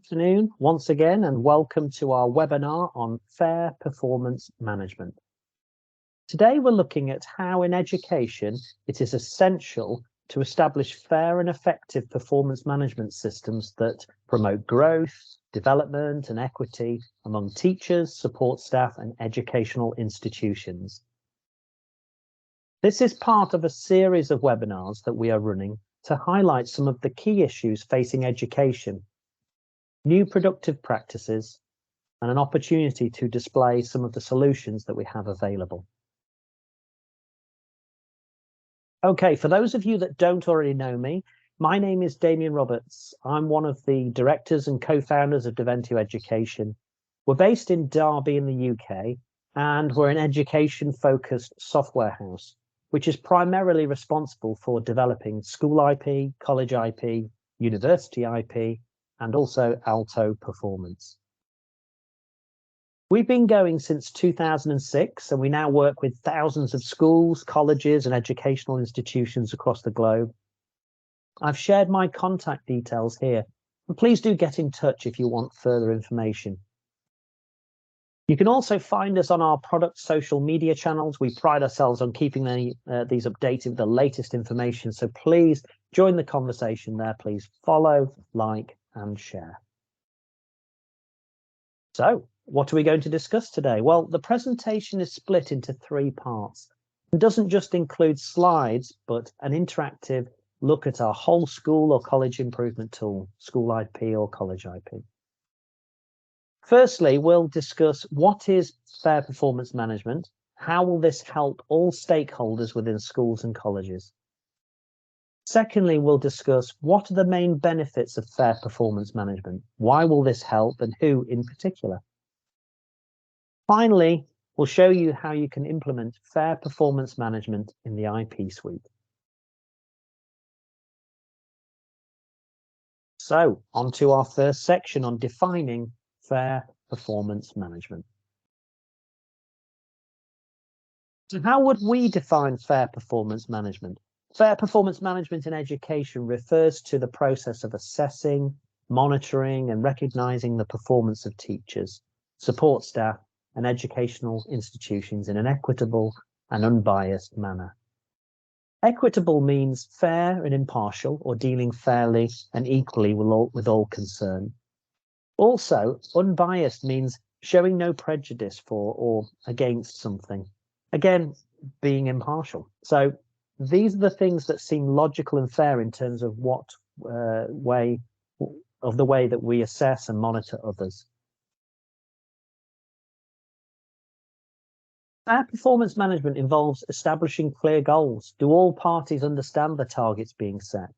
afternoon once again, and welcome to our webinar on fair performance management. Today we're looking at how in education it is essential to establish fair and effective performance management systems that promote growth, development and equity among teachers, support staff and educational institutions. This is part of a series of webinars that we are running to highlight some of the key issues facing education, new productive practices, and an opportunity to display some of the solutions that we have available. Okay, for those of you that don't already know me, my name is Damien Roberts. I'm one of the directors and co-founders of Deventio Education. We're based in Derby in the UK, and we're an education-focused software house, which is primarily responsible for developing school IP, college IP, university IP, and also Alto performance. We've been going since 2006, and we now work with thousands of schools, colleges, and educational institutions across the globe. I've shared my contact details here, and please do get in touch if you want further information. You can also find us on our product social media channels. We pride ourselves on keeping these updated with the latest information, so please join the conversation there. Please follow, like, and share. So, what are we going to discuss today? Well, the presentation is split into 3 parts. It doesn't just include slides, but an interactive look at our whole school or college improvement tool, school IP or college IP. Firstly, we'll discuss what is fair performance management, how will this help all stakeholders within schools and colleges. Secondly, we'll discuss what are the main benefits of fair performance management, why will this help and who in particular. Finally, we'll show you how you can implement fair performance management in the IP suite. So, on to our first section on defining fair performance management. So how would we define fair performance management? Fair performance management in education refers to the process of assessing, monitoring, and recognizing the performance of teachers, support staff, and educational institutions in an equitable and unbiased manner. Equitable means fair and impartial, or dealing fairly and equally with all concerned. Also, unbiased means showing no prejudice for or against something. Again, being impartial. So these are the things that seem logical and fair in terms of what the way that we assess and monitor others. Fair performance management involves establishing clear goals. Do all parties understand the targets being set?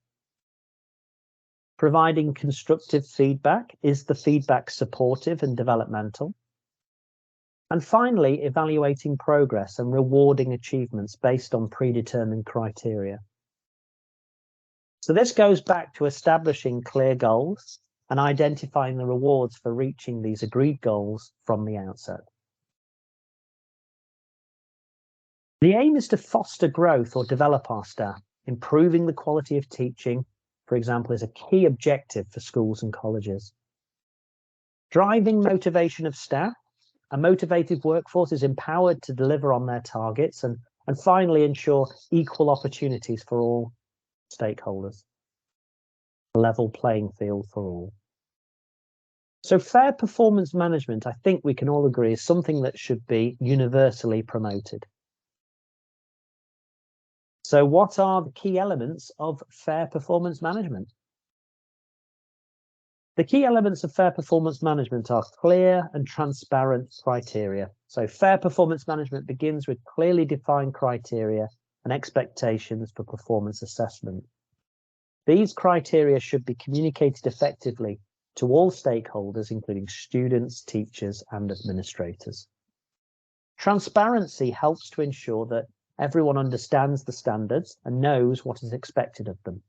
Providing constructive feedback. Is the feedback supportive and developmental? And finally, evaluating progress and rewarding achievements based on predetermined criteria. So this goes back to establishing clear goals and identifying the rewards for reaching these agreed goals from the outset. The aim is to foster growth or develop our staff. Improving the quality of teaching, for example, is a key objective for schools and colleges. Driving motivation of staff. A motivated workforce is empowered to deliver on their targets and finally ensure equal opportunities for all stakeholders. A level playing field for all. So fair performance management, I think we can all agree, is something that should be universally promoted. So what are the key elements of fair performance management? The key elements of fair performance management are clear and transparent criteria. So fair performance management begins with clearly defined criteria and expectations for performance assessment. These criteria should be communicated effectively to all stakeholders, including students, teachers, and administrators. Transparency helps to ensure that everyone understands the standards and knows what is expected of them.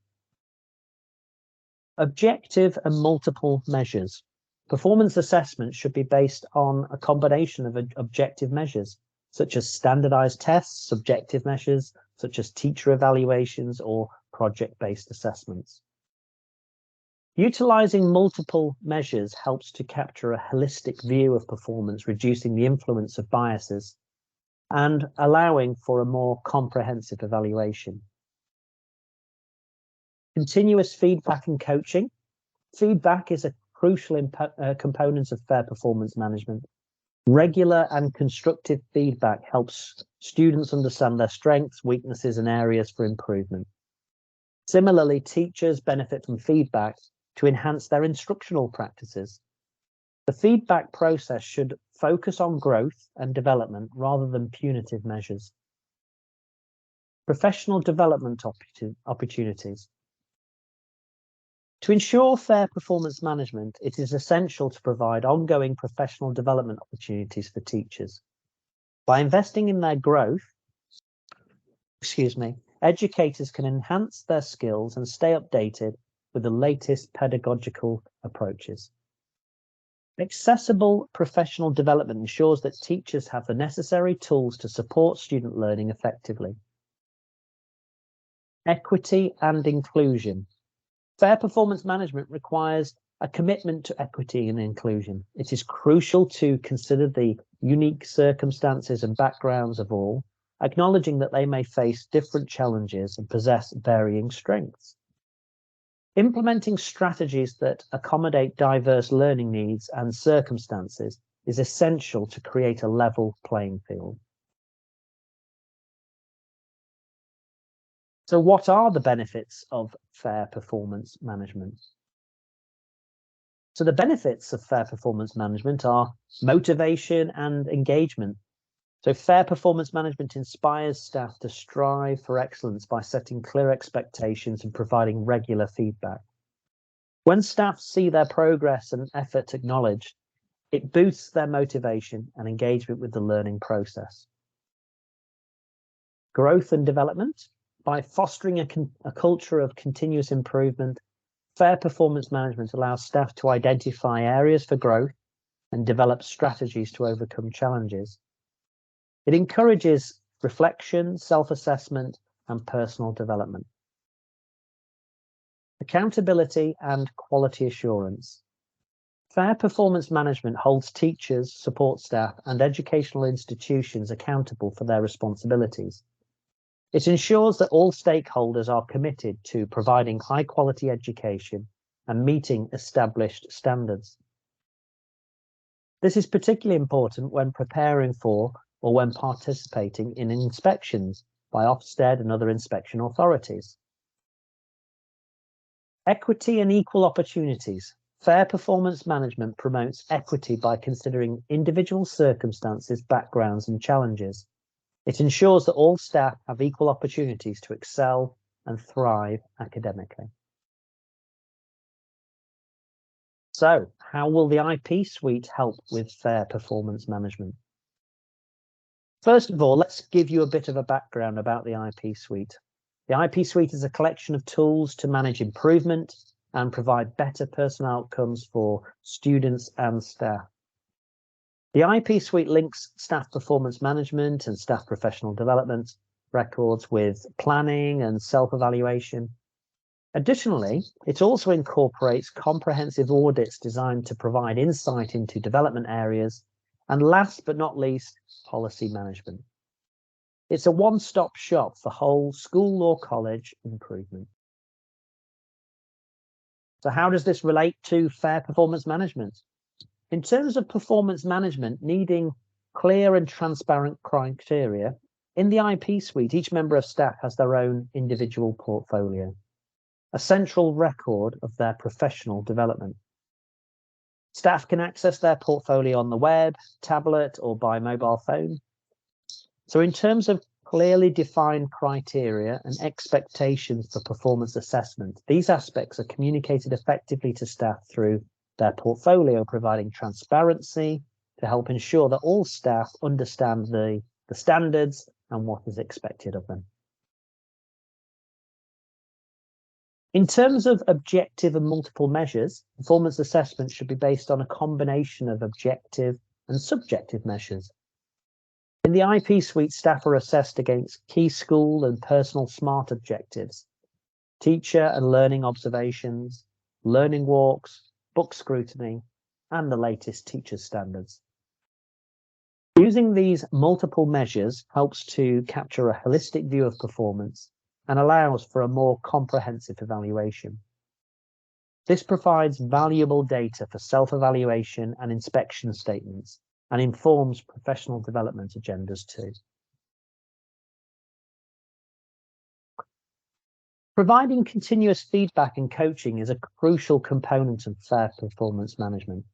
Objective and multiple measures. Performance assessment should be based on a combination of objective measures, such as standardized tests, subjective measures, such as teacher evaluations or project-based assessments. Utilizing multiple measures helps to capture a holistic view of performance, reducing the influence of biases and allowing for a more comprehensive evaluation. Continuous feedback and coaching. Feedback is a crucial component of fair performance management. Regular and constructive feedback helps students understand their strengths, weaknesses, and areas for improvement. Similarly, teachers benefit from feedback to enhance their instructional practices. The feedback process should focus on growth and development rather than punitive measures. Professional development opportunities. To ensure fair performance management, it is essential to provide ongoing professional development opportunities for teachers. By investing in their growth, educators can enhance their skills and stay updated with the latest pedagogical approaches. Accessible professional development ensures that teachers have the necessary tools to support student learning effectively. Equity and inclusion. Fair performance management requires a commitment to equity and inclusion. It is crucial to consider the unique circumstances and backgrounds of all, acknowledging that they may face different challenges and possess varying strengths. Implementing strategies that accommodate diverse learning needs and circumstances is essential to create a level playing field. So what are the benefits of fair performance management? So the benefits of fair performance management are motivation and engagement. So fair performance management inspires staff to strive for excellence by setting clear expectations and providing regular feedback. When staff see their progress and effort acknowledged, it boosts their motivation and engagement with the learning process. Growth and development. By fostering a culture of continuous improvement, fair performance management allows staff to identify areas for growth and develop strategies to overcome challenges. It encourages reflection, self-assessment, and personal development. Accountability and quality assurance. Fair performance management holds teachers, support staff, and educational institutions accountable for their responsibilities. It ensures that all stakeholders are committed to providing high-quality education and meeting established standards. This is particularly important when preparing for or when participating in inspections by Ofsted and other inspection authorities. Equity and equal opportunities. Fair performance management promotes equity by considering individual circumstances, backgrounds, and challenges. It ensures that all staff have equal opportunities to excel and thrive academically. So, how will the IP suite help with fair performance management? First of all, let's give you a bit of a background about the IP suite. The IP suite is a collection of tools to manage improvement and provide better personal outcomes for students and staff. The IP suite links staff performance management and staff professional development records with planning and self-evaluation. Additionally, it also incorporates comprehensive audits designed to provide insight into development areas, and last but not least, policy management. It's a one-stop shop for whole school or college improvement. So how does this relate to fair performance management? In terms of performance management needing clear and transparent criteria, in the IP suite, each member of staff has their own individual portfolio, a central record of their professional development. Staff can access their portfolio on the web, tablet, or by mobile phone. So in terms of clearly defined criteria and expectations for performance assessment, these aspects are communicated effectively to staff through their portfolio, providing transparency to help ensure that all staff understand the standards and what is expected of them. In terms of objective and multiple measures, performance assessment should be based on a combination of objective and subjective measures. In the IP suite, staff are assessed against key school and personal SMART objectives, teacher and learning observations, learning walks, book scrutiny, and the latest teacher standards. Using these multiple measures helps to capture a holistic view of performance and allows for a more comprehensive evaluation. This provides valuable data for self-evaluation and inspection statements and informs professional development agendas too. Providing continuous feedback and coaching is a crucial component of fair performance management.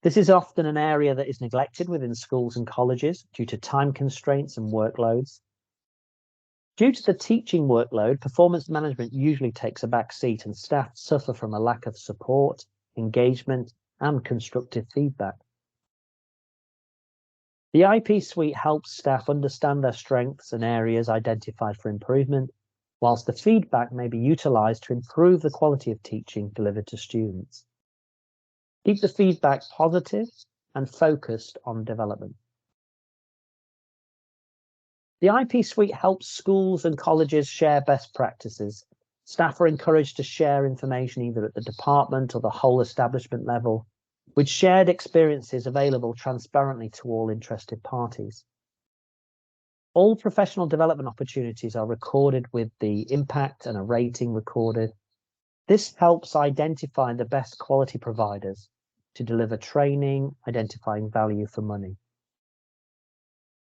This is often an area that is neglected within schools and colleges due to time constraints and workloads. Due to the teaching workload, performance management usually takes a back seat and staff suffer from a lack of support, engagement, and constructive feedback. The IP suite helps staff understand their strengths and areas identified for improvement, whilst the feedback may be utilised to improve the quality of teaching delivered to students. Keep the feedback positive and focused on development. The IP suite helps schools and colleges share best practices. Staff are encouraged to share information either at the department or the whole establishment level, with shared experiences available transparently to all interested parties. All professional development opportunities are recorded with the impact and a rating recorded. This helps identify the best quality providers to deliver training, identifying value for money.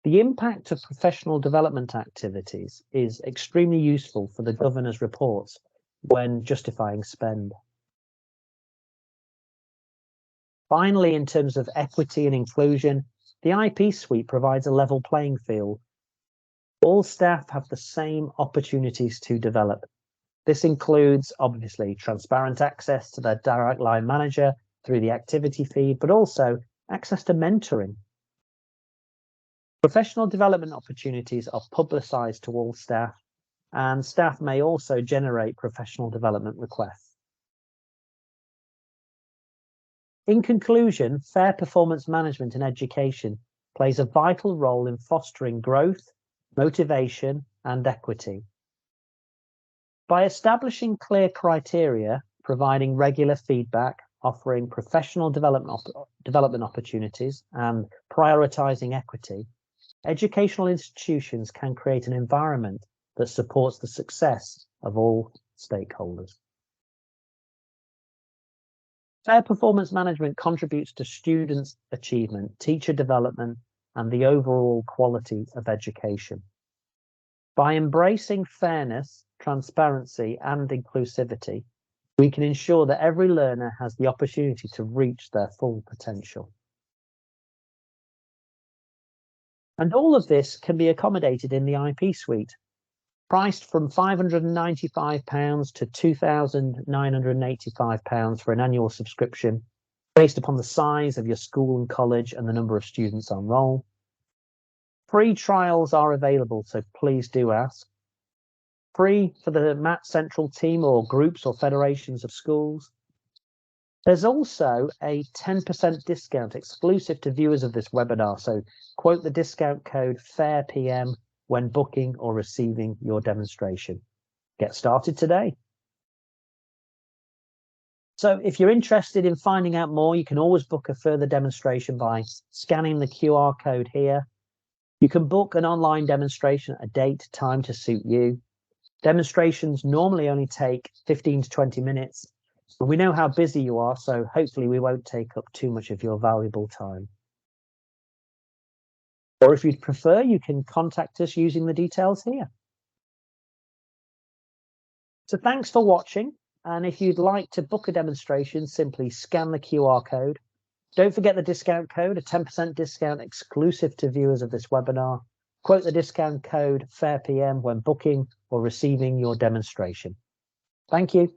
The impact of professional development activities is extremely useful for the governor's reports when justifying spend. Finally, in terms of equity and inclusion, the IP suite provides a level playing field. All staff have the same opportunities to develop. This includes, obviously, transparent access to their direct line manager through the activity feed, but also access to mentoring. Professional development opportunities are publicised to all staff, and staff may also generate professional development requests. In conclusion, fair performance management in education plays a vital role in fostering growth, motivation, and equity. By establishing clear criteria, providing regular feedback, offering professional development opportunities, and prioritising equity, educational institutions can create an environment that supports the success of all stakeholders. Fair performance management contributes to students' achievement, teacher development, and the overall quality of education. By embracing fairness, transparency, and inclusivity, we can ensure that every learner has the opportunity to reach their full potential. And all of this can be accommodated in the IP suite, priced from £595 to £2,985 for an annual subscription, based upon the size of your school and college and the number of students on roll. Free trials are available, so please do ask. Free for the MAT Central team or groups or federations of schools. There's also a 10% discount exclusive to viewers of this webinar, so quote the discount code FAIRPM when booking or receiving your demonstration. Get started today. So if you're interested in finding out more, you can always book a further demonstration by scanning the QR code here. You can book an online demonstration at a date, time to suit you. Demonstrations normally only take 15 to 20 minutes. And we know how busy you are, so hopefully we won't take up too much of your valuable time. Or if you'd prefer, you can contact us using the details here. So thanks for watching. And if you'd like to book a demonstration, simply scan the QR code. Don't forget the discount code, a 10% discount exclusive to viewers of this webinar. Quote the discount code FAIRPM when booking or receiving your demonstration. Thank you.